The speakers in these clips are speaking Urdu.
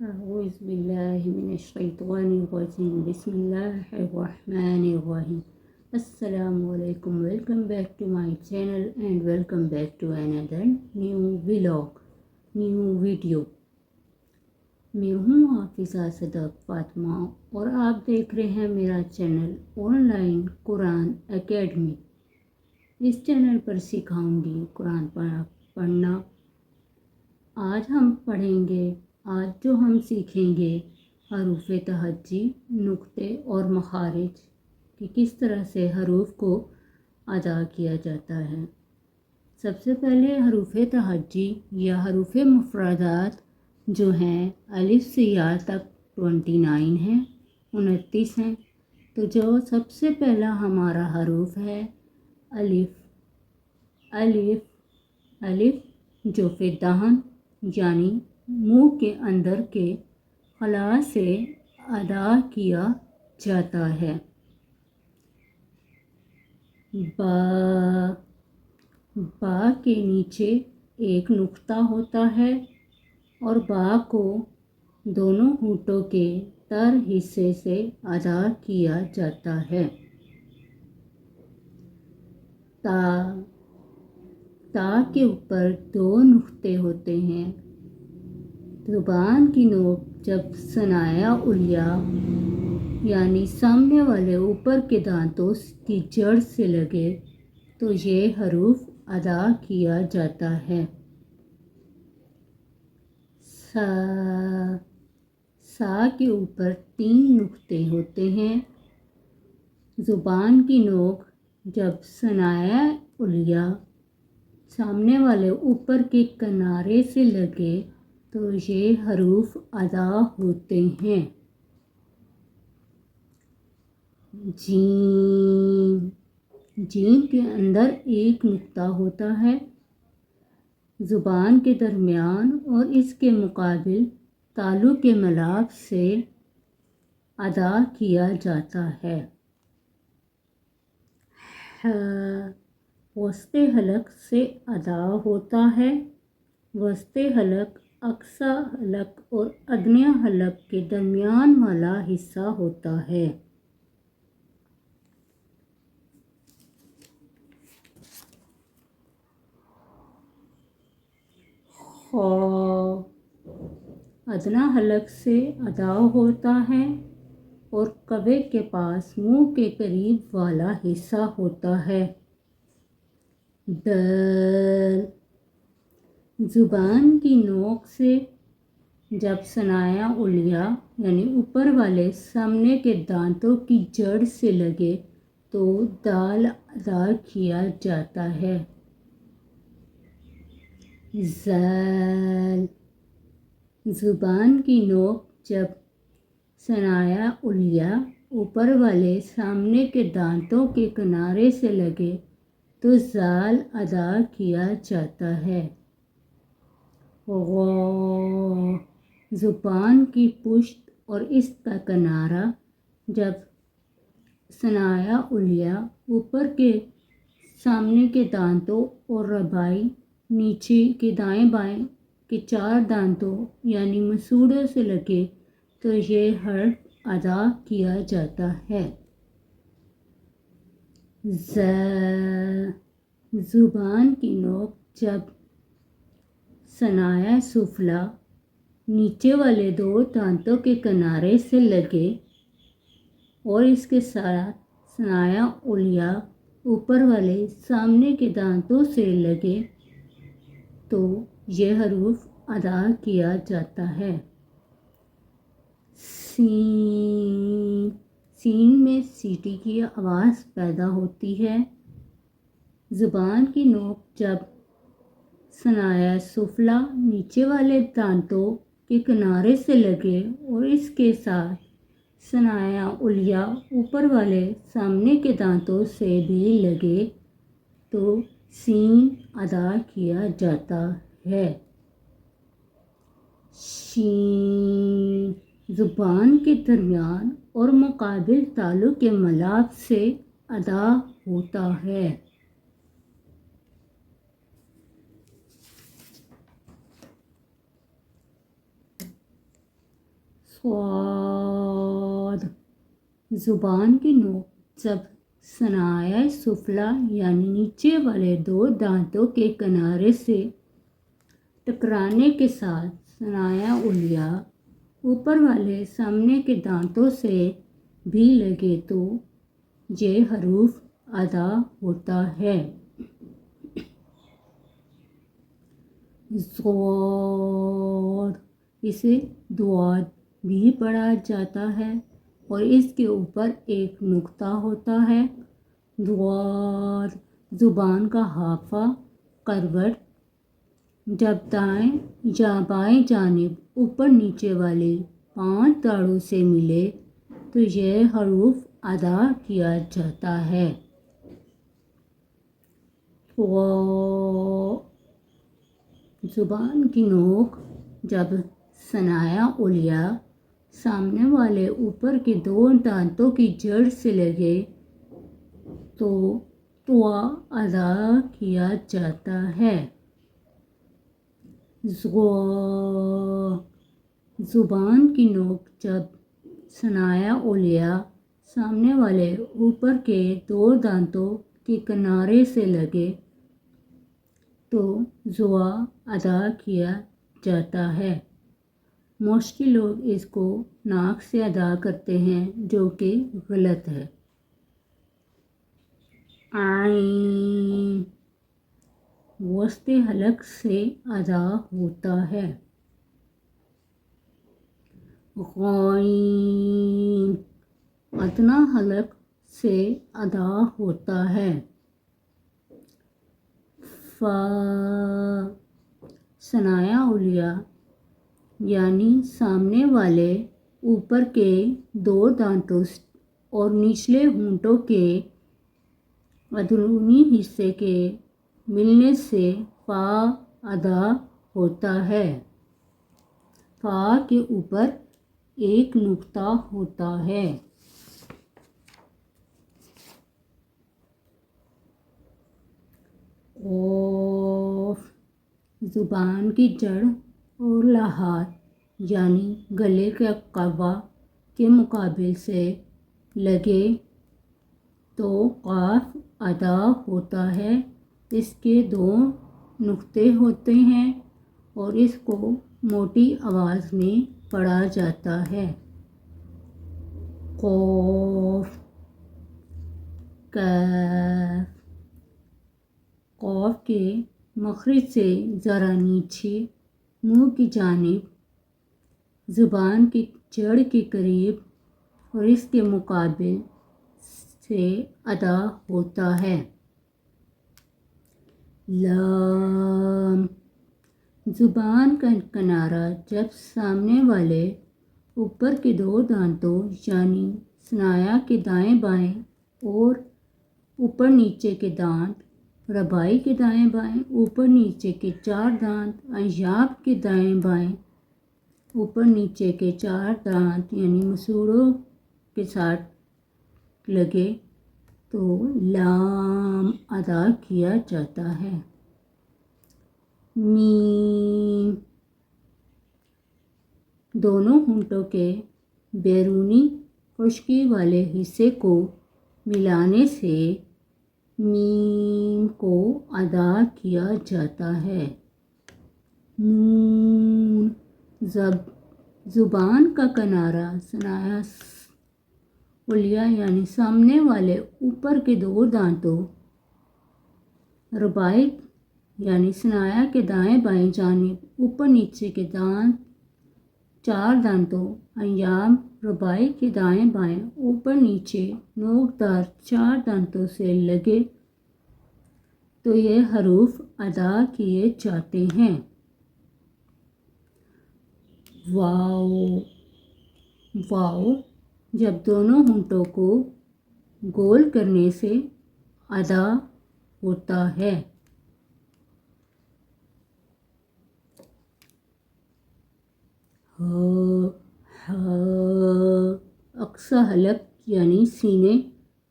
أعوذ بالله من الشیطان الرجیم بسم اللہ الرحمن الرحیم السلام علیکم welcome back to my channel and welcome back to another new vlog new video. میں ہوں حافظہ صدق فاطمہ اور آپ دیکھ رہے ہیں میرا channel online Quran academy. اس چینل پر سکھاؤں گی قرآن پڑھنا۔ آج جو ہم سیکھیں گے حروف تہجی، نقطے اور مخارج کہ کس طرح سے حروف کو ادا کیا جاتا ہے۔ سب سے پہلے حروف تہجی یا حروف مفردات جو ہیں الف سے یا تک 29 ہیں، 29 ہیں۔ تو جو سب سے پہلا ہمارا حروف ہے الف۔ الف جو کہ دہن یعنی منہ کے اندر کے خلا سے ادا کیا جاتا ہے۔ با کے نیچے ایک نقطہ ہوتا ہے اور با کو دونوں ہونٹوں کے تر حصے سے ادا کیا جاتا ہے۔ تا کے اوپر 2 نقطے ہوتے ہیں۔ زبان کی نوک جب ثنایا علیہ یعنی سامنے والے اوپر کے دانتوں کی جڑ سے لگے تو یہ حروف ادا کیا جاتا ہے۔ سا کے اوپر 3 نقطے ہوتے ہیں۔ زبان کی نوک جب ثنایا علیہ سامنے والے اوپر کے کنارے سے لگے تو یہ حروف ادا ہوتے ہیں۔ جیم کے اندر ایک نقطہ ہوتا ہے۔ زبان کے درمیان اور اس کے مقابل تالو کے ملاپ سے ادا کیا جاتا ہے۔ وسط حلق سے ادا ہوتا ہے۔ وسط حلق اقصی حلق اور ادنی حلق کے درمیان والا حصہ ہوتا ہے۔ ادنی حلق سے ادا ہوتا ہے اور کبے کے پاس منہ کے قریب والا حصہ ہوتا ہے۔ دال زبان کی نوک سے جب ثنایا علیہ یعنی اوپر والے سامنے کے دانتوں کی جڑ سے لگے تو دال ادا کیا جاتا ہے۔ زال زبان کی نوک جب ثنایا علیہ اوپر والے سامنے کے دانتوں کے کنارے سے لگے تو زال ادا کیا جاتا ہے۔ غا زبان کی پشت اور اس کا کنارہ جب ثنایا علیہ اوپر کے سامنے کے دانتوں اور رباعی نیچے کے دائیں بائیں کے 4 دانتوں یعنی مسوڑوں سے لگے تو یہ حرف ادا کیا جاتا ہے۔ زبان کی نوک جب ثنایا سفلی نیچے والے 2 دانتوں کے کنارے سے لگے اور اس کے ساتھ ثنایا علیہ اوپر والے سامنے کے دانتوں سے لگے تو یہ حروف ادا کیا جاتا ہے۔ سین میں سیٹی کی آواز پیدا ہوتی ہے۔ زبان کی نوک جب ثنایا سفلی نیچے والے دانتوں کے کنارے سے لگے اور اس کے ساتھ ثنایا علیہ اوپر والے سامنے کے دانتوں سے بھی لگے تو سین ادا کیا جاتا ہے۔ شین زبان کے درمیان اور مقابل تالو کے ملاپ سے ادا ہوتا ہے۔ صاد زبان کی نوک جب ثنایا سفلا یعنی نیچے والے دو دانتوں کے کنارے سے ٹکرانے کے ساتھ ثنایا علیہ اوپر والے سامنے کے دانتوں سے بھی لگے تو یہ حروف ادا ہوتا ہے۔ ضاد اسے دواد بھی پڑھا جاتا ہے اور اس کے اوپر ایک نقطہ ہوتا ہے۔ دواد زبان کا حافہ کروٹ جب دائیں یا بائیں جانب اوپر نیچے والے 5 تاڑوں سے ملے تو یہ حروف ادا کیا جاتا ہے۔ زبان کی نوک جب ثنایا علیہ سامنے والے اوپر کے 2 دانتوں کی جڑ سے لگے تو طوا ادا کیا جاتا ہے۔ زبان کی نوک جب ثنایا علیہ سامنے والے اوپر کے 2 دانتوں کے کنارے سے لگے تو زوا ادا کیا جاتا ہے۔ موسٹلی لوگ اس کو ناک سے ادا کرتے ہیں جو کہ غلط ہے۔ عین وسط حلق سے ادا ہوتا ہے۔ غین ادنیٰ حلق سے ادا ہوتا ہے۔ فا ثنایا علیہ یعنی سامنے والے اوپر کے 2 دانتوں اور نچلے ہونٹوں کے اندرونی حصے کے ملنے سے فا ادا ہوتا ہے۔ فا کے اوپر ایک نقطہ ہوتا ہے۔ قاف زبان کی جڑ اور لحاظ یعنی گلے کے قفا کے مقابل سے لگے تو قاف ادا ہوتا ہے۔ اس کے 2 نقطے ہوتے ہیں اور اس کو موٹی آواز میں پڑھا جاتا ہے۔ قاف کاف قاف کے مخرج سے ذرا نیچے منہ کی جانب زبان کی جڑ کے قریب اور اس کے مقابل سے ادا ہوتا ہے۔ لام زبان کا کنارہ جب سامنے والے اوپر کے 2 دانتوں یعنی ثنایا کے دائیں بائیں اور اوپر نیچے کے دانت ربائی کے دائیں بائیں اوپر نیچے کے 4 دانت انیاب کے دائیں بائیں اوپر نیچے کے 4 دانت یعنی مسوڑوں کے ساتھ لگے تو لام ادا کیا جاتا ہے۔ میم دونوں ہونٹوں کے بیرونی خشکی والے حصے کو ملانے سے میم کو ادا کیا جاتا ہے۔ نون زبان کا کنارہ ثنایا علیہ یعنی سامنے والے اوپر کے 2 دانتوں ربائی یعنی ثنایا کے دائیں بائیں جانب اوپر نیچے کے دانت 4 دانتوں انیاب ربائی کے دائیں بائیں اوپر نیچے نوکدار 4 دانتوں سے لگے تو یہ حروف ادا کیے جاتے ہیں۔ واو واو جب دونوں ہونٹوں کو گول کرنے سے ادا ہوتا ہے۔ اقصی حلق یعنی سینے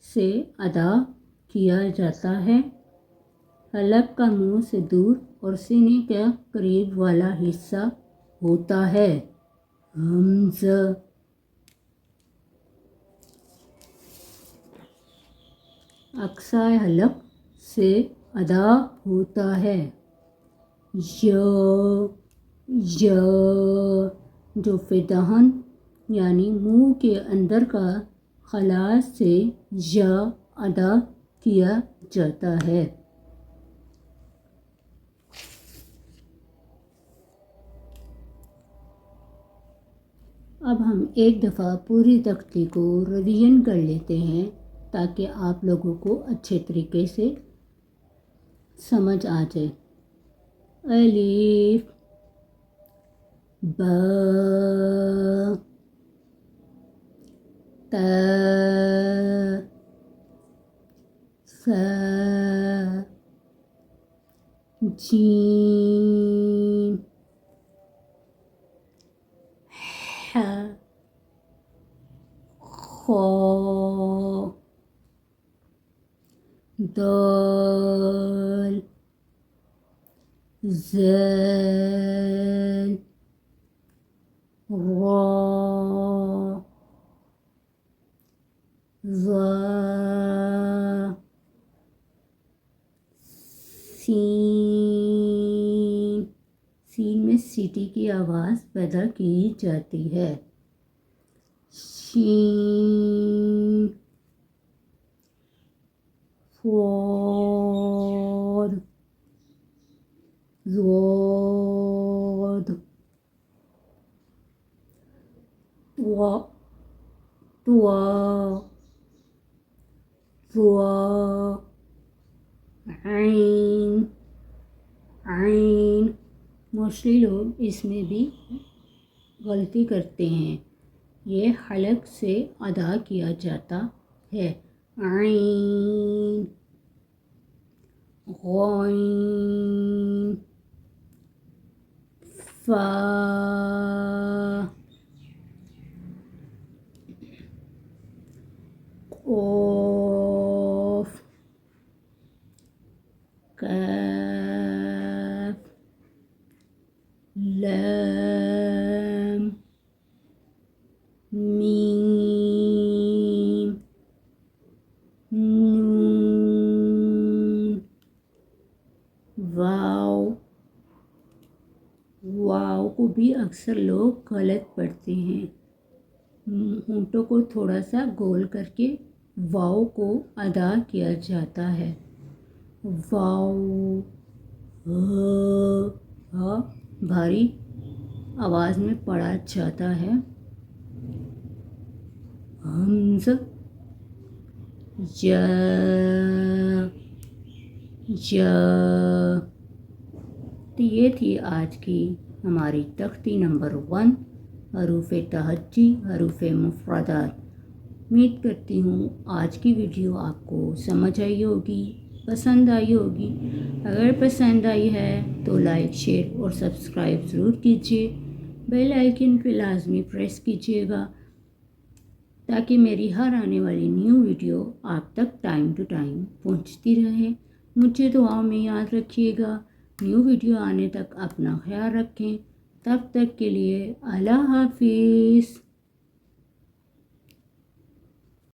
سے ادا کیا جاتا ہے۔ حلق کا منہ سے دور اور سینے کے قریب والا حصہ ہوتا ہے۔ حمزہ اقصائے حلق سے ادا ہوتا ہے. یا یا جوف دہن یعنی منہ کے اندر کا خلا سے یا ادا کیا جاتا ہے. اب ہم ایک دفعہ پوری تختی کو ریویژن کر لیتے ہیں تاکہ آپ لوگوں کو اچھے طریقے سے سمجھ آ جائے. الف با تا سا جیم ح خا دال زال را ظا سین سین میں سیٹی کی آواز پیدا کی جاتی ہے. شین صاد ضاد طوا طوا ظوا عین عین. موسٹلی لوگ اس میں بھی غلطی کرتے ہیں. یہ حلق سے ادا کیا جاتا ہے. عین غین فا قاف کاف لام میم نون واو. واو کو بھی اکثر لوگ غلط پڑھتے ہیں. ہونٹوں کو تھوڑا سا گول کر کے واو کو ادا کیا جاتا ہے. واو ہا بھاری آواز میں پڑھا جاتا ہے. حمزہ یا یا. تو یہ تھی آج کی ہماری تختی نمبر 1 حروف تہجی حروف مفردات. امید کرتی ہوں آج کی ویڈیو آپ کو سمجھ آئی ہوگی، پسند آئی ہوگی. اگر پسند آئی ہے تو لائک شیئر اور سبسکرائب ضرور کیجیے. بیل آئیکن پہ لازمی پریس کیجیے گا تاکہ میری ہر آنے والی نیو ویڈیو آپ تک ٹائم ٹو ٹائم پہنچتی رہے. مجھے دعاؤں میں یاد رکھیے گا. نیو ویڈیو آنے تک اپنا خیال رکھیں. تب تک کے لیے اللہ حافظ.